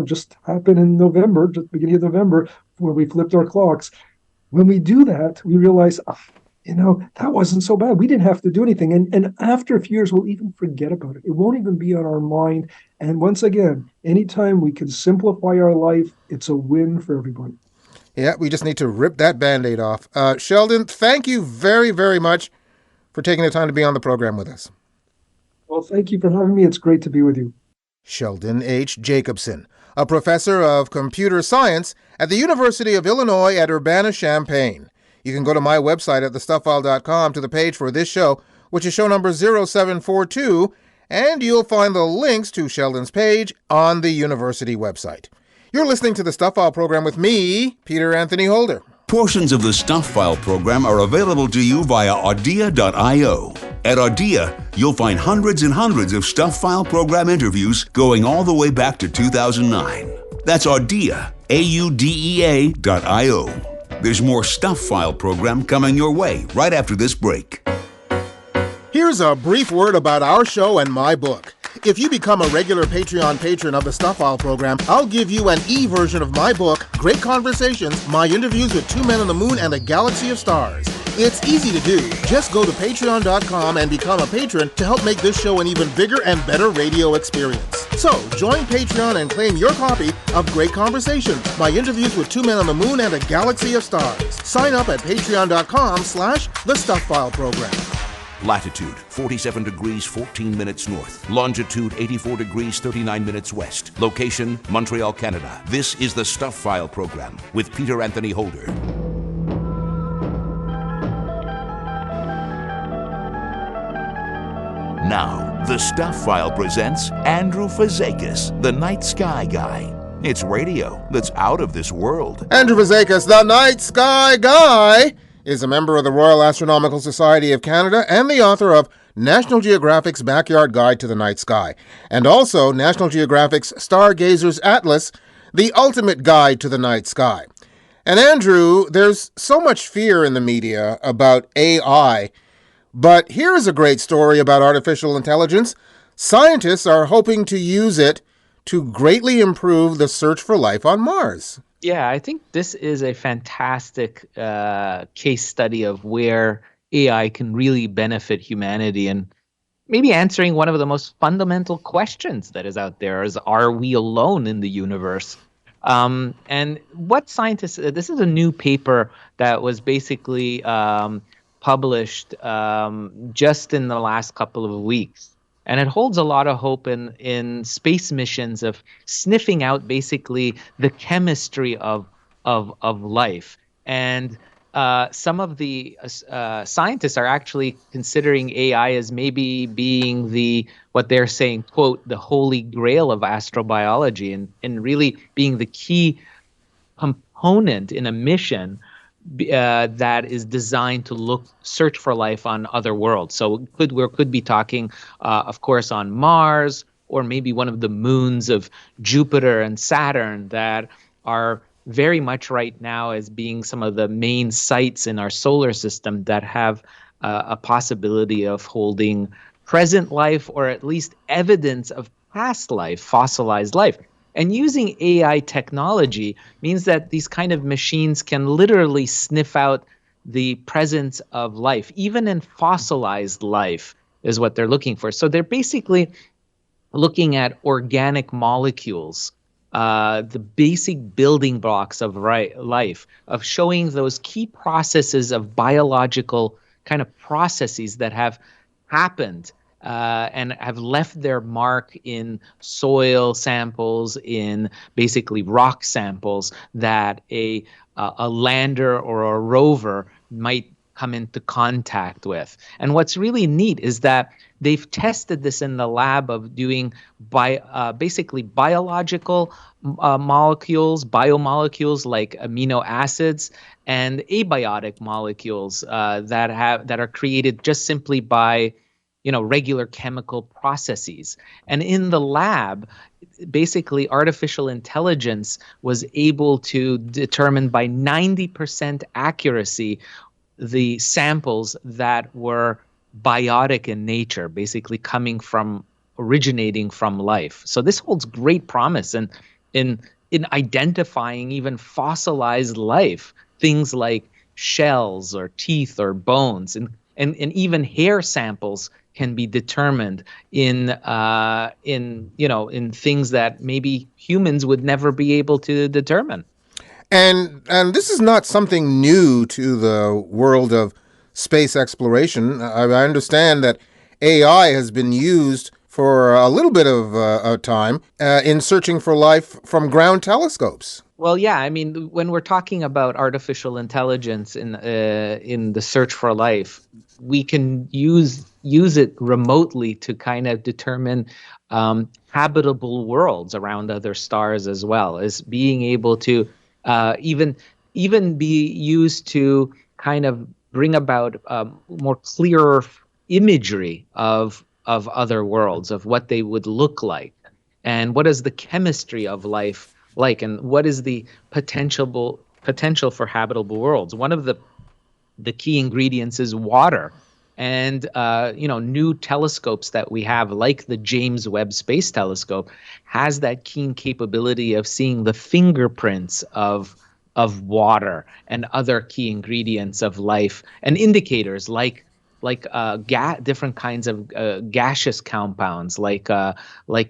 just happened in November, just beginning of November, where we flipped our clocks, when we do that, we realize, that wasn't so bad. We didn't have to do anything. And after a few years, we'll even forget about it. It won't even be on our mind. And once again, anytime we can simplify our life, it's a win for everybody. Yeah, we just need to rip that Band-Aid off. Sheldon, thank you very, very much for taking the time to be on the program with us. Well, thank you for having me. It's great to be with you. Sheldon H. Jacobson, a professor of computer science at the University of Illinois at Urbana-Champaign. You can go to my website at thestufffile.com to the page for this show, which is show number 0742, and you'll find the links to Sheldon's page on the university website. You're listening to the Stuff File program with me, Peter Anthony Holder. Portions of the Stuff File program are available to you via audia.io. At Audia, you'll find hundreds and hundreds of Stuff File program interviews going all the way back to 2009. That's Audia, AUDEA.io. There's more Stuff File program coming your way right after this break. Here's a brief word about our show and my book. If you become a regular Patreon patron of the Stuff File program, I'll give you an e-version of my book, Great Conversations, My Interviews with Two Men on the Moon and a Galaxy of Stars. It's easy to do. Just go to patreon.com and become a patron to help make this show an even bigger and better radio experience. So, join Patreon and claim your copy of Great Conversations, My Interviews with Two Men on the Moon and a Galaxy of Stars. Sign up at patreon.com/The Stuff File program. Latitude 47 degrees 14 minutes north. Longitude 84 degrees 39 minutes west. Location Montreal, Canada. This is the Stuff File program with Peter Anthony Holder. Now, the Stuff File presents Andrew Fazekas, the Night Sky Guy. It's radio that's out of this world. Andrew Fazekas, the Night Sky Guy, is a member of the Royal Astronomical Society of Canada and the author of National Geographic's Backyard Guide to the Night Sky, and also National Geographic's Stargazer's Atlas, the ultimate guide to the night sky. And Andrew, there's so much fear in the media about AI, but here's a great story about artificial intelligence. Scientists are hoping to use it to greatly improve the search for life on Mars. Yeah, I think this is a fantastic case study of where AI can really benefit humanity and maybe answering one of the most fundamental questions that is out there is, are we alone in the universe? And what scientists, this is a new paper that was basically published just in the last couple of weeks. And it holds a lot of hope in space missions of sniffing out basically the chemistry of life. And some of the scientists are actually considering AI as maybe being what they're saying, quote, the holy grail of astrobiology, and really being the key component in a mission that is designed to search for life on other worlds. So we could be talking, of course, on Mars, or maybe one of the moons of Jupiter and Saturn that are very much right now as being some of the main sites in our solar system that have a possibility of holding present life, or at least evidence of past life, fossilized life. And using AI technology means that these kind of machines can literally sniff out the presence of life, even in fossilized life is what they're looking for. So they're basically looking at organic molecules, the basic building blocks of life, of showing those key processes of biological kind of processes that have happened and have left their mark in soil samples, in basically rock samples that a lander or a rover might come into contact with. And what's really neat is that they've tested this in the lab of doing basically biological molecules, biomolecules like amino acids, and abiotic molecules that are created just simply by regular chemical processes. And in the lab, basically artificial intelligence was able to determine by 90% accuracy the samples that were biotic in nature, basically originating from life. So this holds great promise in identifying even fossilized life, things like shells or teeth or bones, and even hair samples can be determined in things that maybe humans would never be able to determine. And this is not something new to the world of space exploration. I understand that AI has been used for a little bit of time in searching for life from ground telescopes. Well, yeah, I mean, when we're talking about artificial intelligence in the search for life, we can use it remotely to kind of determine habitable worlds around other stars, as well as being able to even be used to kind of bring about more clearer imagery of other worlds, of what they would look like, and what is the chemistry of life like, and what is the potential for habitable worlds. One of the key ingredients is water. And new telescopes that we have, like the James Webb Space Telescope, has that keen capability of seeing the fingerprints of water and other key ingredients of life, and indicators like different kinds of gaseous compounds, like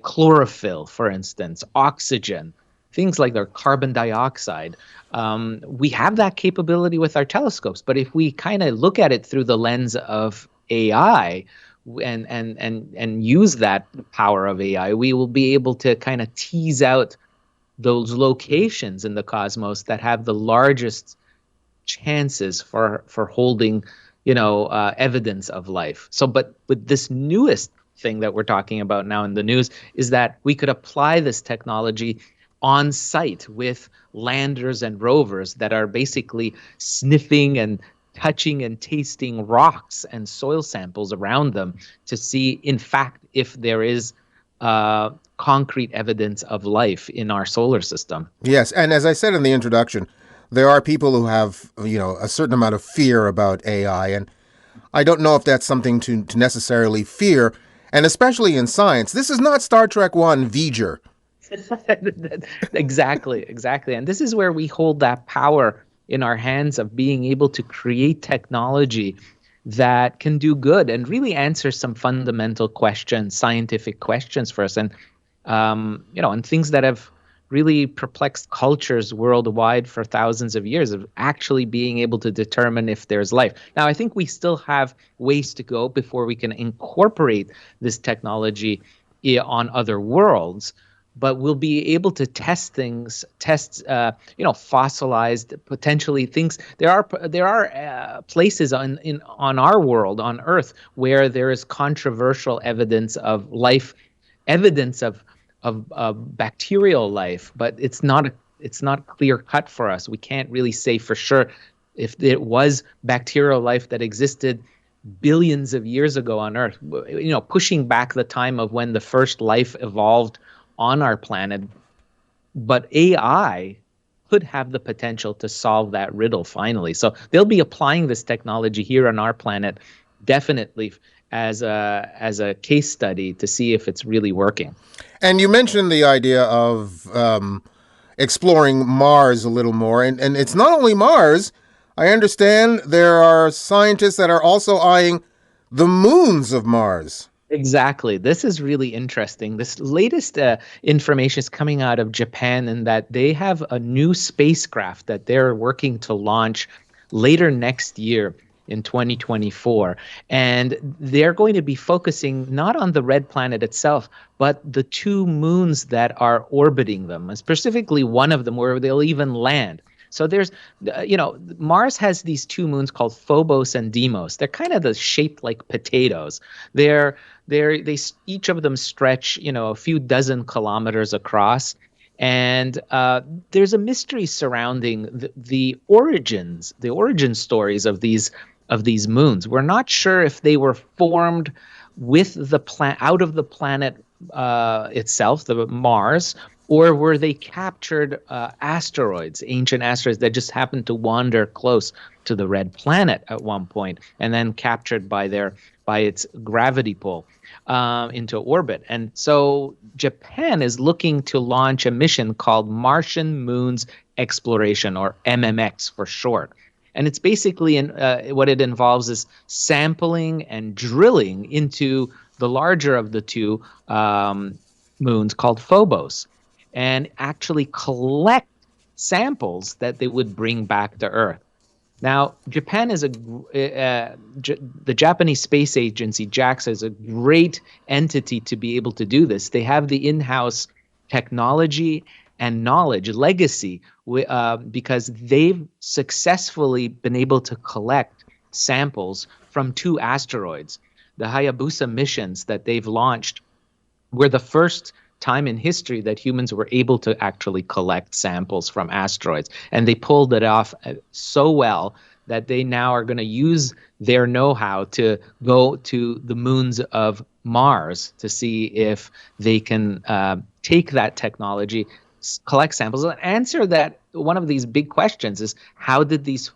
chlorophyll, for instance, oxygen, things like their carbon dioxide. We have that capability with our telescopes, but if we kind of look at it through the lens of AI and use that power of AI, we will be able to kind of tease out those locations in the cosmos that have the largest chances for holding, evidence of life. So, but with this newest thing that we're talking about now in the news is that we could apply this technology on site with landers and rovers that are basically sniffing and touching and tasting rocks and soil samples around them to see, in fact, if there is concrete evidence of life in our solar system. Yes, and as I said in the introduction, there are people who have, a certain amount of fear about AI, and I don't know if that's something to necessarily fear, and especially in science. This is not Star Trek 1 V'ger. Exactly. And this is where we hold that power in our hands of being able to create technology that can do good and really answer some fundamental questions, scientific questions for us, and and things that have really perplexed cultures worldwide for thousands of years of actually being able to determine if there's life. Now, I think we still have ways to go before we can incorporate this technology on other worlds, but we'll be able to test things, fossilized, potentially things. There are places on our world, on Earth, where there is controversial evidence of life, evidence of bacterial life, but it's not clear cut for us. We can't really say for sure if it was bacterial life that existed billions of years ago on Earth. Pushing back the time of when the first life evolved on our planet. But AI could have the potential to solve that riddle finally. So they'll be applying this technology here on our planet, definitely as a case study to see if it's really working. And you mentioned the idea of exploring Mars a little more. And it's not only Mars. I understand there are scientists that are also eyeing the moons of Mars. Exactly. This is really interesting. This latest information is coming out of Japan, in that they have a new spacecraft that they're working to launch later next year in 2024. And they're going to be focusing not on the red planet itself, but the two moons that are orbiting them, and specifically one of them where they'll even land. So there's, Mars has these two moons called Phobos and Deimos. They're kind of shaped like potatoes. They each of them stretch, a few dozen kilometers across. And there's a mystery surrounding the origin stories of these moons. We're not sure if they were formed with out of the planet itself, the Mars, or were they captured asteroids, ancient asteroids that just happened to wander close to the red planet at one point, and then captured by its gravity pull into orbit. And so Japan is looking to launch a mission called Martian Moons Exploration, or MMX for short. And it's basically what it involves is sampling and drilling into the larger of the two moons called Phobos, and actually collect samples that they would bring back to Earth. Now, Japan is the Japanese Space Agency, JAXA, is a great entity to be able to do this. They have the in-house technology and knowledge, legacy, because they've successfully been able to collect samples from two asteroids. The Hayabusa missions that they've launched were the first time in history that humans were able to actually collect samples from asteroids. And they pulled it off so well that they now are going to use their know-how to go to the moons of Mars to see if they can take that technology, collect samples, and answer that. One of these big questions is, how did these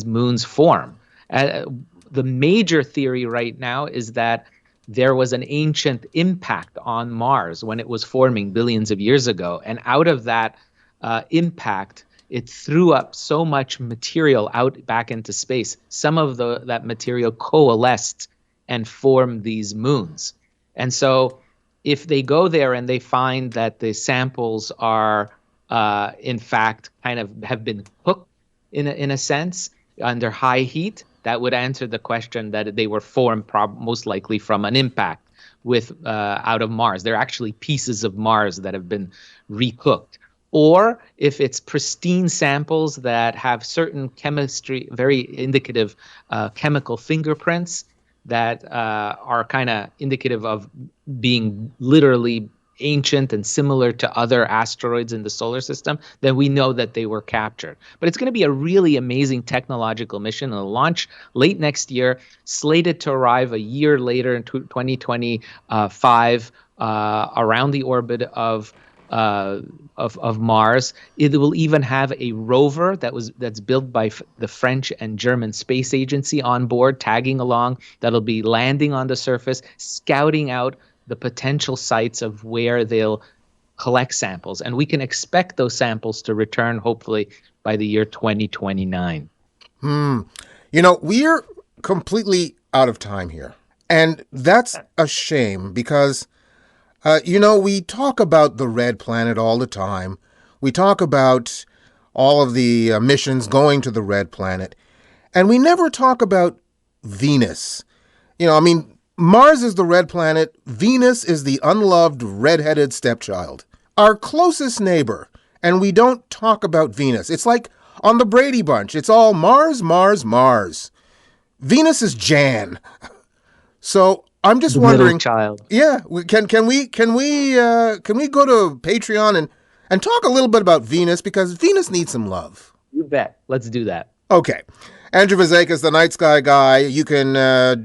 moons form? The major theory right now is that there was an ancient impact on Mars when it was forming billions of years ago. And out of that impact, it threw up so much material out back into space. Some of that material coalesced and formed these moons. And so if they go there and they find that the samples are, in fact, kind of have been cooked in a sense under high heat, that would answer the question that they were formed most likely from an impact out of Mars. They're actually pieces of Mars that have been recooked. Or if it's pristine samples that have certain chemistry, very indicative chemical fingerprints that are kind of indicative of being literally ancient and similar to other asteroids in the solar system, then we know that they were captured. But it's going to be a really amazing technological mission. It'll launch late next year, slated to arrive a year later in 2025 around the orbit of Mars. It will even have a rover that's built by the French and German Space Agency on board, tagging along, that'll be landing on the surface, scouting out the potential sites of where they'll collect samples. And we can expect those samples to return, hopefully, by the year 2029. We're completely out of time here. And that's a shame, because We talk about the red planet all the time. We talk about all of the missions going to the red planet. And we never talk about Venus. Mars is the red planet. Venus is the unloved red-headed stepchild. Our closest neighbor. And we don't talk about Venus. It's like on the Brady Bunch. It's all Mars, Mars, Mars. Venus is Jan. So I'm just wondering. Middle child. Yeah, can we go to Patreon and talk a little bit about Venus, because Venus needs some love. You bet. Let's do that. Okay. Andrew Fazekas, the Night Sky Guy. You can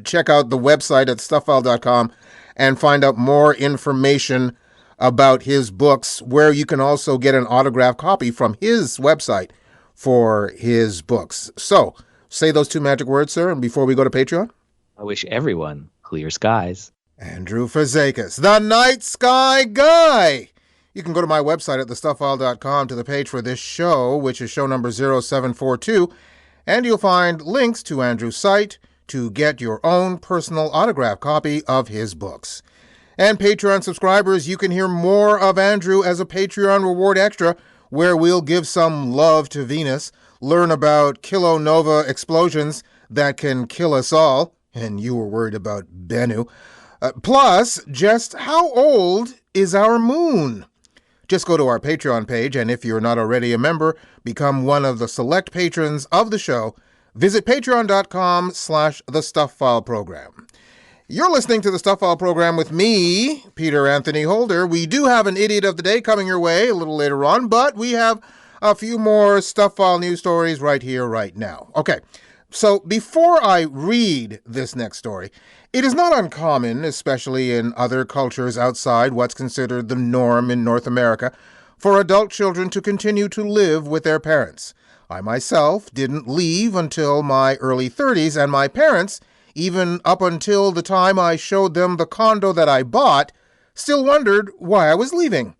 check out the website at stufffile.com and find out more information about his books, where you can also get an autographed copy from his website for his books. So, say those two magic words, sir, and before we go to Patreon. I wish everyone clear skies. Andrew Fazekas, the Night Sky Guy. You can go to my website at thestuffile.com to the page for this show, which is show number 0742, and you'll find links to Andrew's site to get your own personal autographed copy of his books. And Patreon subscribers, you can hear more of Andrew as a Patreon reward extra, where we'll give some love to Venus, learn about kilonova explosions that can kill us all, and you were worried about Bennu. Plus, just how old is our moon? Just go to our Patreon page, and if you're not already a member, become one of the select patrons of the show. Visit patreon.com/The Stuff File Program. You're listening to The Stuff File Program with me, Peter Anthony Holder. We do have an Idiot of the Day coming your way a little later on, but we have a few more Stuff File news stories right here, right now. Okay, so before I read this next story, it is not uncommon, especially in other cultures outside what's considered the norm in North America, for adult children to continue to live with their parents. I myself didn't leave until my early 30s, and my parents, even up until the time I showed them the condo that I bought, still wondered why I was leaving.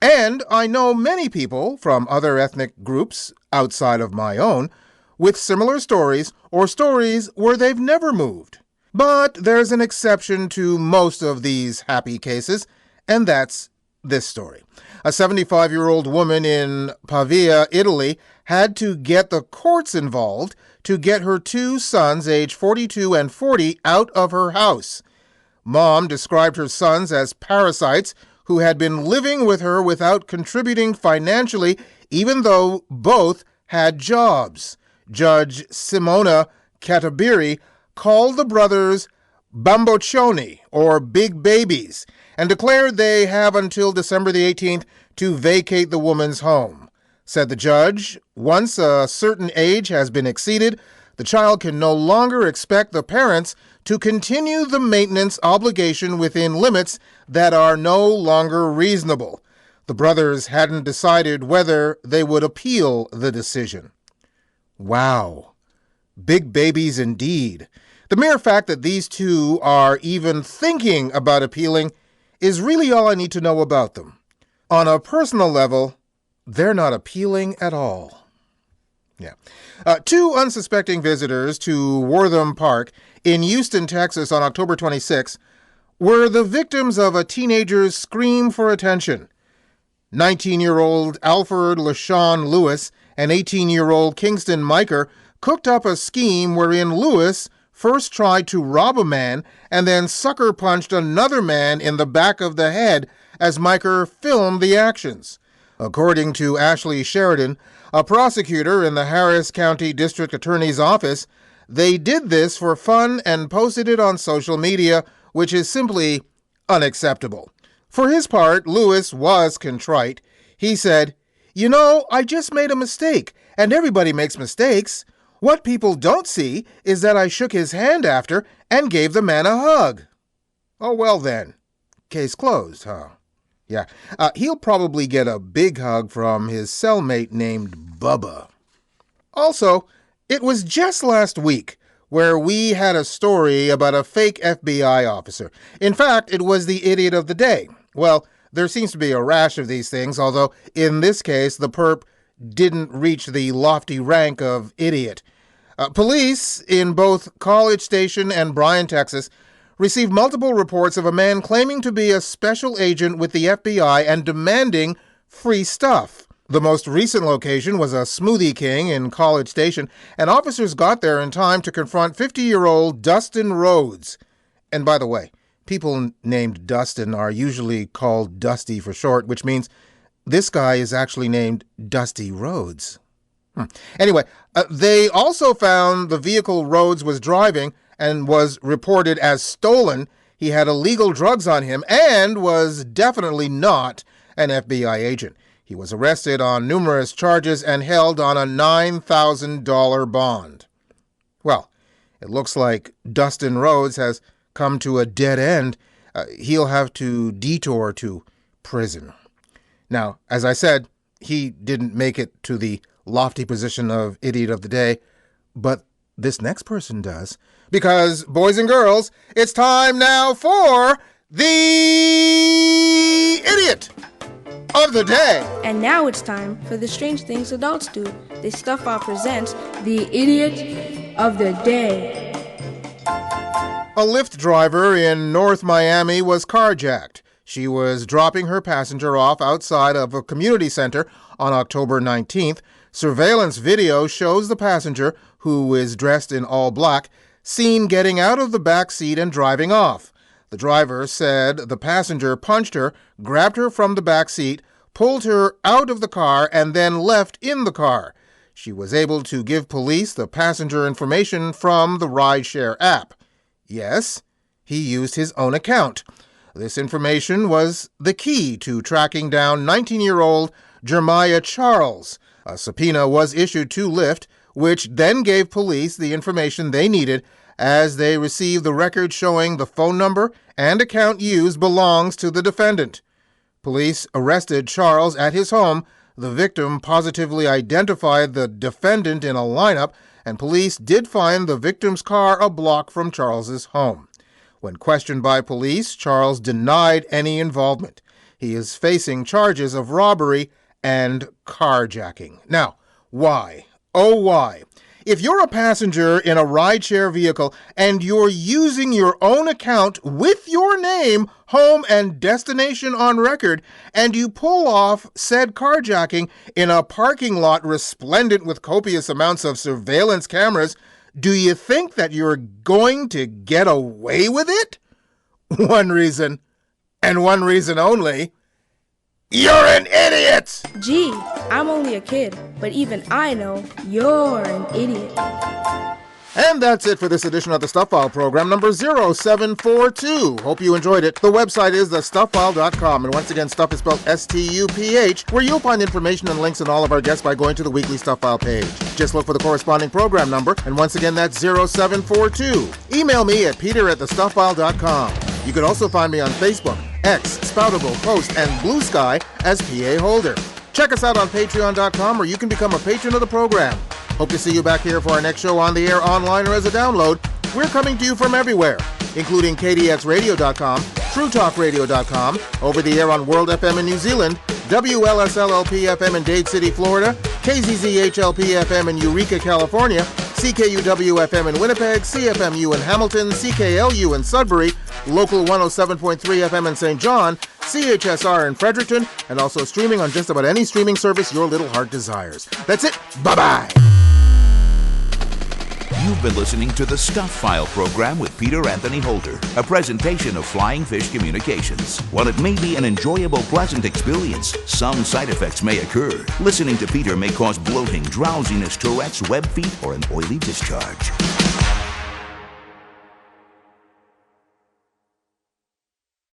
And I know many people from other ethnic groups outside of my own with similar stories, or stories where they've never moved. But there's an exception to most of these happy cases, and that's this story. A 75-year-old woman in Pavia, Italy, had to get the courts involved to get her two sons, aged 42 and 40, out of her house. Mom described her sons as parasites who had been living with her without contributing financially, even though both had jobs. Judge Simona Catabiri called the brothers bamboccioni, or big babies, and declared they have until December the 18th to vacate the woman's home. Said the judge, once a certain age has been exceeded, the child can no longer expect the parents to continue the maintenance obligation within limits that are no longer reasonable. The brothers hadn't decided whether they would appeal the decision. Wow. Big babies indeed. The mere fact that these two are even thinking about appealing is really all I need to know about them. On a personal level, they're not appealing at all. Yeah. Two unsuspecting visitors to Wortham Park in Houston, Texas on October 26 were the victims of a teenager's scream for attention. 19-year-old Alfred LaShawn Lewis and 18-year-old Kingston Miker cooked up a scheme wherein Lewis first tried to rob a man and then sucker punched another man in the back of the head as Miker filmed the actions. According to Ashley Sheridan, a prosecutor in the Harris County District Attorney's Office, they did this for fun and posted it on social media, which is simply unacceptable. For his part, Lewis was contrite. He said, I just made a mistake, and everybody makes mistakes. What people don't see is that I shook his hand after and gave the man a hug. Oh, well then. Case closed, huh? Yeah. He'll probably get a big hug from his cellmate named Bubba. Also, it was just last week where we had a story about a fake FBI officer. In fact, it was the Idiot of the Day. Well, there seems to be a rash of these things, although in this case, the perp didn't reach the lofty rank of idiot. Police in both College Station and Bryan, Texas, received multiple reports of a man claiming to be a special agent with the FBI and demanding free stuff. The most recent location was a Smoothie King in College Station, and officers got there in time to confront 50-year-old Dustin Rhodes. And by the way, people named Dustin are usually called Dusty for short, which means this guy is actually named Dusty Rhodes. Anyway, they also found the vehicle Rhodes was driving and was reported as stolen. He had illegal drugs on him and was definitely not an FBI agent. He was arrested on numerous charges and held on a $9,000 bond. Well, it looks like Dustin Rhodes has come to a dead end. He'll have to detour to prison. Now, as I said, he didn't make it to the lofty position of Idiot of the Day, but this next person does. Because, boys and girls, it's time now for the Idiot of the Day. And now it's time for the strange things adults do. The Stuff File presents the Idiot of the Day. A Lyft driver in North Miami was carjacked. She was dropping her passenger off outside of a community center on October 19th. Surveillance video shows the passenger, who is dressed in all black, seen getting out of the back seat and driving off. The driver said the passenger punched her, grabbed her from the back seat, pulled her out of the car, and then left in the car. She was able to give police the passenger information from the rideshare app. Yes, he used his own account. This information was the key to tracking down 19-year-old Jeremiah Charles. A subpoena was issued to Lyft, which then gave police the information they needed as they received the record showing the phone number and account used belongs to the defendant. Police arrested Charles at his home. The victim positively identified the defendant in a lineup, and police did find the victim's car a block from Charles's home. When questioned by police, Charles denied any involvement. He is facing charges of robbery and carjacking. Now, why? Oh, why? If you're a passenger in a rideshare vehicle and you're using your own account with your name, home, and destination on record, and you pull off said carjacking in a parking lot resplendent with copious amounts of surveillance cameras, do you think that you're going to get away with it? One reason, and one reason only. You're an idiot! Gee, I'm only a kid, but even I know you're an idiot. And that's it for this edition of the Stuff File program, number 0742. Hope you enjoyed it. The website is thestufffile.com, and once again, Stuff is spelled S-T-U-P-H, where you'll find information and links on all of our guests by going to the weekly Stuff File page. Just look for the corresponding program number, and once again, that's 0742. Email me at peter@thestufffile.com. You can also find me on Facebook, X, Spoutable, Post, and Blue Sky as PA Holder. Check us out on patreon.com, where you can become a patron of the program. Hope to see you back here for our next show on the air, online, or as a download. We're coming to you from everywhere, including KDXRadio.com, TrueTalkRadio.com, over the air on World FM in New Zealand, WLSLLP-FM in Dade City, Florida, KZZHLP-FM in Eureka, California, CKUW-FM in Winnipeg, CFMU in Hamilton, CKLU in Sudbury, Local 107.3 FM in St. John, CHSR in Fredericton, and also streaming on just about any streaming service your little heart desires. That's it. Bye-bye. You've been listening to the Stuff File program with Peter Anthony Holder, a presentation of Flying Fish Communications. While it may be an enjoyable, pleasant experience, some side effects may occur. Listening to Peter may cause bloating, drowsiness, Tourette's, web feet, or an oily discharge.